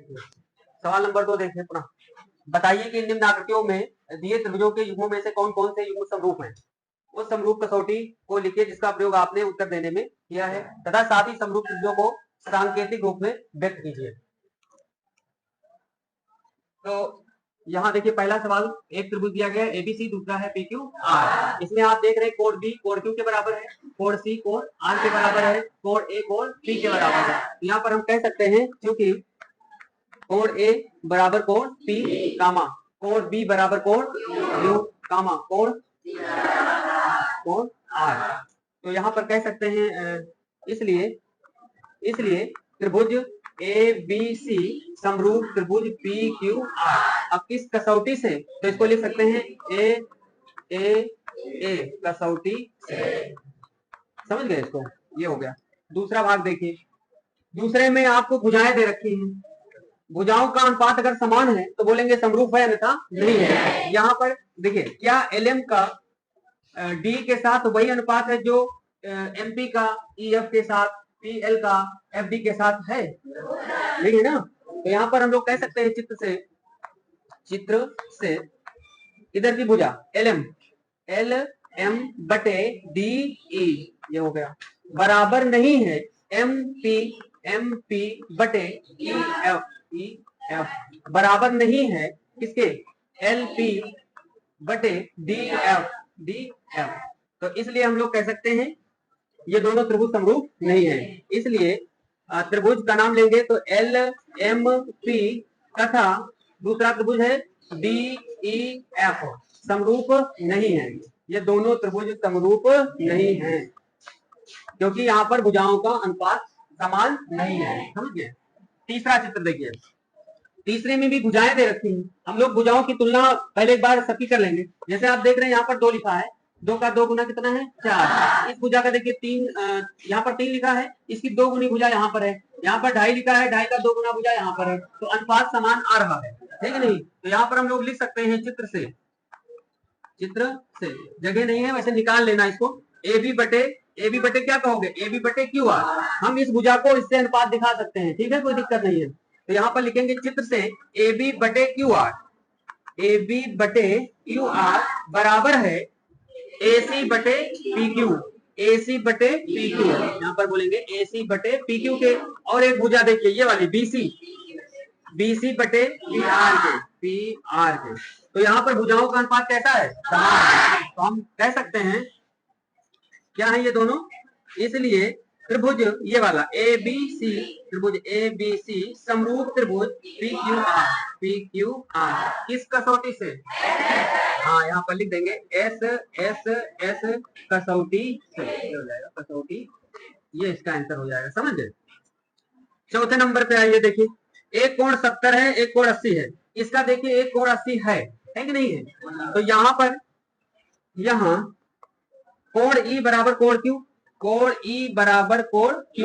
सवाल नंबर 2 देखिए पुनः। बताइए कि निम्न आकृतियों में दिए त्रिभुजों के युग्मों में से कौन कौन से युग्म समरूप हैं। उस समरूप कसौटी को लिखिए जिसका प्रयोग आपने उत्तर देने में किया है तथा साथ ही समरूप त्रिभुजों को सांकेतिक रूप में व्यक्त कीजिए। तो यहाँ देखिए पहला सवाल, एक त्रिभुज दिया गया है एबीसी, दूसरा है पीक्यू आर। इसमें आप देख रहे हैं कोण बी कोण क्यू के बराबर है, कोण सी कोण आर के बराबर है, कोण ए कोण पी के बराबर है। यहाँ पर हम कह सकते हैं क्योंकि कोण ए बराबर कोण पी कामा कोण बी बराबर कोण यू कामा कोण आर, तो यहाँ पर कह सकते हैं इसलिए त्रिभुज ए बी सी समरूप त्रिभुज पी क्यू आर। अब किस कसौटी से, तो इसको लिख सकते हैं ए कसौटी से। समझ गए इसको, ये हो गया। दूसरा भाग देखिए, दूसरे में आपको भुजाएं दे रखी हैं, भुजाओं का अनुपात अगर समान है तो बोलेंगे समरूप है अन्यथा नहीं है। यहाँ पर देखिए क्या एलएम का डी के साथ वही अनुपात है जो एमपी का ईएफ के साथ, पीएल का एफडी के साथ है, नहीं है ना। तो यहाँ पर हम लोग कह सकते हैं चित्र से इधर की भुजा एल एम बटे डी ई, ये हो गया, बराबर नहीं है एम पी बटे ई एफ, बराबर नहीं है किसके, एल पी बटे डी एफ। तो इसलिए हम लोग कह सकते हैं ये दोनों त्रिभुज समरूप नहीं है। इसलिए त्रिभुज का नाम लेंगे तो एल एम पी तथा दूसरा त्रिभुज है डी ई एफ समरूप नहीं है। ये दोनों त्रिभुज समरूप नहीं है क्योंकि यहाँ पर भुजाओं का अनुपात समान नहीं है। समझ गए। तीसरा चित्र देखिए, तीसरे में भी भुजाएं दे रखी हैं। हम लोग भुजाओं की तुलना पहले एक बार सबकी कर लेंगे। जैसे आप देख रहे हैं यहाँ पर 2 लिखा है, 2 का 2 गुना कितना है 4। इस भुजा का देखिए 3, यहाँ पर 3 लिखा है, इसकी 2 गुनी भुजा यहाँ पर है। यहाँ पर 2.5 लिखा है, 2.5 का 2 गुना भुजा यहाँ पर है, तो अनुपात समान आ रहा है, ठीक है नहीं। तो यहाँ पर हम लोग लिख सकते हैं चित्र से जगह नहीं है वैसे निकाल लेना इसको, ए बी बटे क्या कहोगे, ए बी बटे क्यू आर। हम इस भुजा को इससे अनुपात दिखा सकते हैं, ठीक है, कोई दिक्कत नहीं है। तो यहाँ पर लिखेंगे चित्र से ए बी बटे क्यू आर बराबर है AC बटे PQ, यहाँ पर बोलेंगे AC बटे PQ के। और एक भुजा देखिए ये वाली BC बटे PR के। तो यहाँ पर भुजाओं का अनुपात कैसा है, समान। तो हम कह सकते हैं क्या है ये दोनों, इसलिए त्रिभुज ये वाला त्रिभुज ABC समरूप त्रिभुज PQR किस कसौटी से, हाँ यहाँ पर लिख देंगे एस कसौटी से हो जाएगा, कसौटी, ये इसका आंसर हो जाएगा। समझ गए। चौथे नंबर पे आइए, देखिए एक कोण 70 है, एक कोण 80 है। इसका देखिए एक कोण 80 है कि नहीं है। तो यहाँ पर कोण E बराबर कोण Q,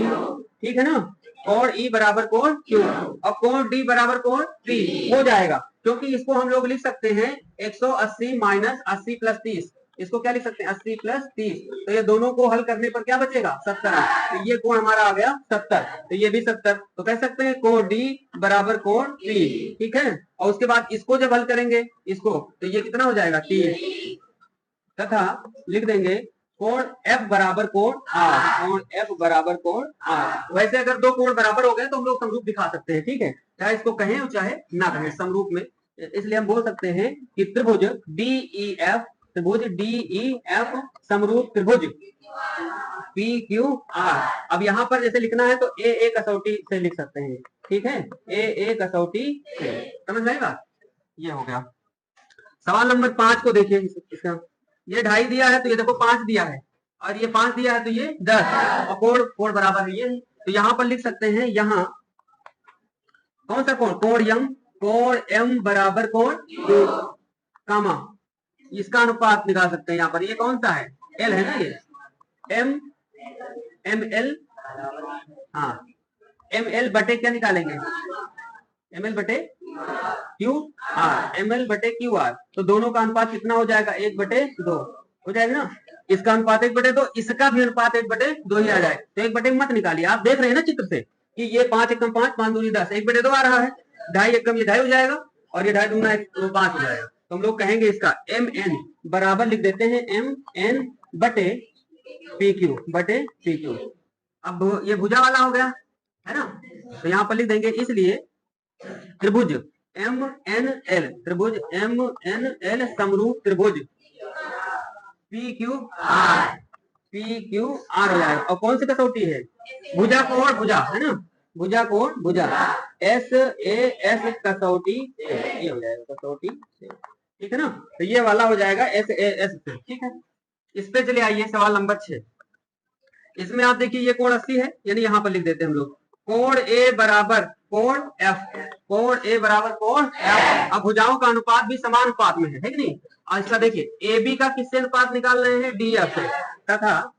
ठीक है ना, कोण E बराबर कोण Q और कोण D बराबर कोण P हो जाएगा। क्योंकि इसको हम लोग लिख सकते हैं 180 माइनस 80 प्लस 30, इसको क्या लिख सकते हैं 80 प्लस 30। तो ये दोनों को हल करने पर क्या बचेगा 70। तो ये कोण हमारा आ गया 70, तो ये भी 70। तो कह सकते हैं कोण D बराबर कोण P, ठीक है। और उसके बाद इसको जब हल करेंगे इसको, तो ये कितना हो जाएगा 30 तथा लिख देंगे कोण F बराबर कोण R। वैसे अगर 2 कोण बराबर हो गए तो हम लोग समरूप दिखा सकते हैं, ठीक है, चाहे इसको कहें और चाहे ना कहें समरूप में। इसलिए हम बोल सकते हैं कि त्रिभुज DEF समरूप त्रिभुज PQR। अब यहाँ पर जैसे लिखना है तो ए कसौटी से लिख सकते हैं, ठीक है, ए कसौटी से। समझ में आई बात, ये हो गया। सवाल नंबर 5 को देखिए, इसका ये 2.5 दिया है तो ये देखो 5 दिया है, और ये 5 दिया है तो ये 10, और कोण बराबर है ये। तो यहाँ पर लिख सकते हैं, यहाँ कौन सा कोण M बराबर कोण कामा, इसका अनुपात निकाल सकते हैं। यहाँ पर ये कौन सा है, L है ना, ये ML, हाँ ML बटे क्या निकालेंगे, ML बटे ML बटे QR। तो दोनों का अनुपात कितना हो जाएगा 1/2 हो जाएगा ना। इसका अनुपात 1/2, इसका भी अनुपात 1/2 ही आ जाए। तो 1/2 मत निकालिए, आप देख रहे हैं ना चित्र से कि ये 5 एकम 5, 5 दूनी 10, 1/2 आ रहा है। ढाई एकम ये ढाई हो जाएगा और ये ढाई दूना 5 हो जाएगा। तो हम लोग कहेंगे इसका एम एन बराबर लिख देते हैं एम एन बटे पी क्यू बटे पी क्यू। अब ये भुजा वाला हो गया है ना, तो यहाँ पर लिख देंगे इसलिए त्रिभुज एम एन एल, त्रिभुज एम एन एल समरूप त्रिभुज P Q R, P Q R हो जाएगा। और कौन सी कसौटी है? भुजा कोण भुजा है ना, भुजा कोण भुजा एस ए एस कसौटी से, ये हो जाएगा कसौटी से, ठीक है ना। तो ये वाला हो जाएगा एस ए एस से, ठीक है। इस पे चले आइए सवाल नंबर 6। इसमें आप देखिए ये कोण 80 है, यानी यहाँ पर लिख देते हैं हम लोग कोण ए बराबर कोण एफ, कोण ए बराबर कोण एफ। अब भुजाओं का अनुपात भी समान अनुपात में है कि नहीं। और इसका देखिए ए बी का किससे अनुपात निकाल रहे हैं? डी एफ से, तथा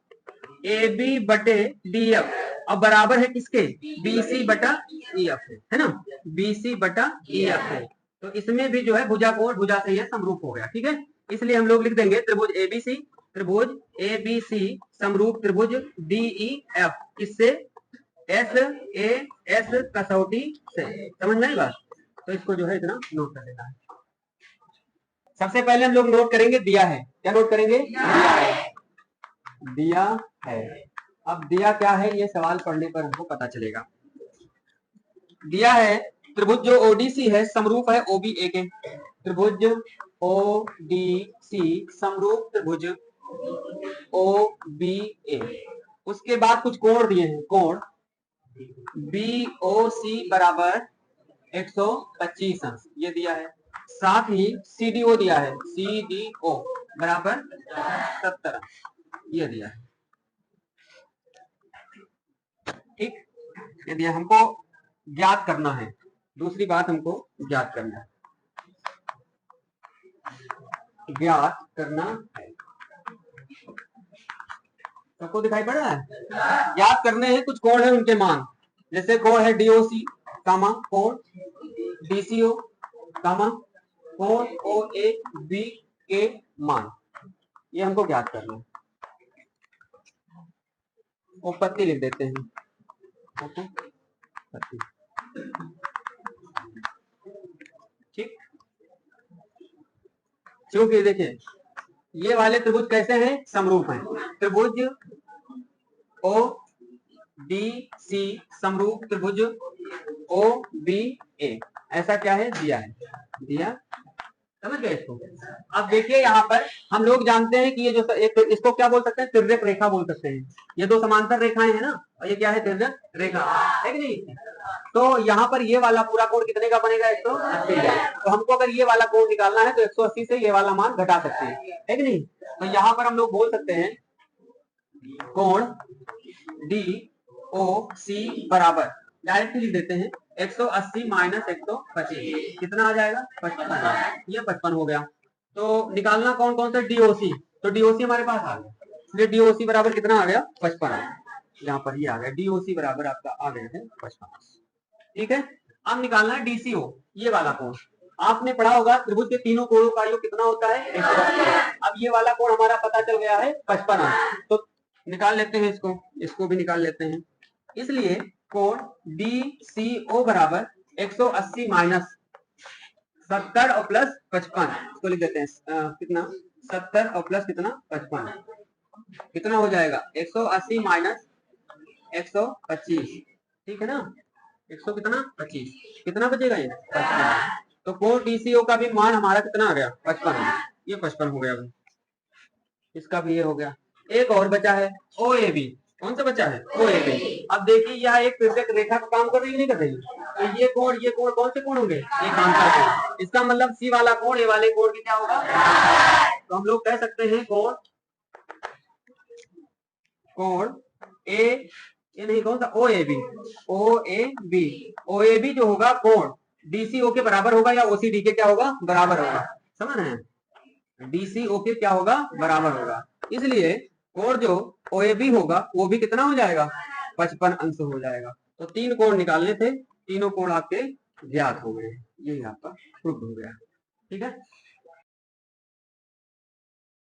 ए बी बटे डी एफ अब बराबर है किसके? बी सी बटा ई एफ है ना, बी सी बटा ई एफ है। तो इसमें भी जो है भुजा कोण भुजा से यह समरूप हो गया, ठीक है। इसलिए हम लोग लिख देंगे त्रिभुज एबीसी, त्रिभुज एबीसी समरूप त्रिभुज डीई एफ, किससे? एस ए एस कसौटी से। समझ में आई बात? तो इसको जो है इतना नोट कर लेना है। सबसे पहले हम लोग नोट करेंगे दिया है। क्या नोट करेंगे? दिया है, दिया है। अब दिया क्या है ये सवाल पढ़ने पर हमको पता चलेगा। दिया है त्रिभुज जो ओडीसी है समरूप है ओबीए के, त्रिभुज ओडीसी समरूप त्रिभुज ओबीए। उसके बाद कुछ कोण दिए हैं, कोण बीओसी बराबर 125 अंश ये दिया है। साथ ही सीडीओ दिया है, सीडीओ बराबर 70 अंश ये दिया है, ठीक। ये दिया, हमको ज्ञात करना है। दूसरी बात हमको ज्ञात करना है, ज्ञात करना है। सबको दिखाई पड़ रहा है? याद करने हैं कुछ कोण है उनके मान, जैसे कोण है डीओसी कामा कोण डीसीओ कामा कोण ओए बी के मान, ये हमको ज्ञात करना है। उपपत्ति लिख देते हैं, उपपत्ति, ठीक। क्योंकि देखिए ये वाले त्रिभुज कैसे हैं? समरूप हैं। त्रिभुज ओ डी सी समरूप त्रिभुज ओ बी ए, ऐसा क्या है? दिया है, दिया। समझ गए इसको? अब देखिए यहाँ पर हम लोग जानते हैं कि ये जो एक इसको क्या बोल सकते हैं? तिर्यक रेखा बोल सकते हैं। ये दो समांतर रेखाएं हैं ना, और ये क्या है? तिर्यक रेखा है कि नहीं। तो यहाँ पर ये वाला पूरा कोण कितने का बनेगा? 180 का। तो हमको अगर ये वाला कोण निकालना है तो 180 से ये वाला मान घटा सकते हैं, है कि नहीं। तो यहाँ पर हम लोग बोल सकते हैं कोण डी ओ सी बराबर, डायरेक्टली लिख देते हैं 180 माइनस 125 कितना आ जाएगा? 55। ये 55 हो गया। तो निकालना कौन कौन सा? डीओसी, तो डीओसी हमारे पास आ गया, इसलिए डीओसी बराबर कितना आ गया? 55। यहाँ पर ये आ गया, डीओसी बराबर आपका आ गया है 55, ठीक है। अब निकालना है डीसीओ, ये वाला कोण। आपने पढ़ा होगा त्रिभुज के तीनों कोणों का योग कितना होता है? 180। अब ये वाला कोण हमारा पता चल गया है 55, तो निकाल लेते हैं इसको, इसको भी निकाल लेते हैं। इसलिए कोण DCO बराबर 180 माइनस 70 और प्लस 55, इसको लिख देते हैं कितना? 70 और प्लस कितना? 55, कितना हो जाएगा? 180 माइनस 125, ठीक है ना। 100 कितना? 25, कितना बचेगा? ये 55। तो कोण DCO का भी मान हमारा कितना आ गया? 55, ये 55 हो गया। इसका भी ये हो गया। एक और बचा है OAB, कौन सा बचा है? OAB। अब देखिए यह एक तिर्यक रेखा का काम कर रही है नहीं कर रही? तो ये कोण कौन से कोण होंगे? ये कांता कोण। इसका मतलब सी वाला कोण ए वाले कोण की क्या होगा? तो हम लोग कह सकते हैं कोण ए, ये नहीं कौन सा? OAB, OAB, OAB जो होगा कोण DCO के बराबर होगा या OCD के क्या होगा? बराबर होगा। समझ रहे हैं? DCO के क्या होगा? बराबर होगा। इसलिए कोण जो OAB होगा वो भी कितना हो जाएगा? 55 अंश हो जाएगा। तो 3 कोण निकालने थे, तीनों कोण आपके ज्ञात हो गए, ये आपका प्रूफ हो गया, ठीक है।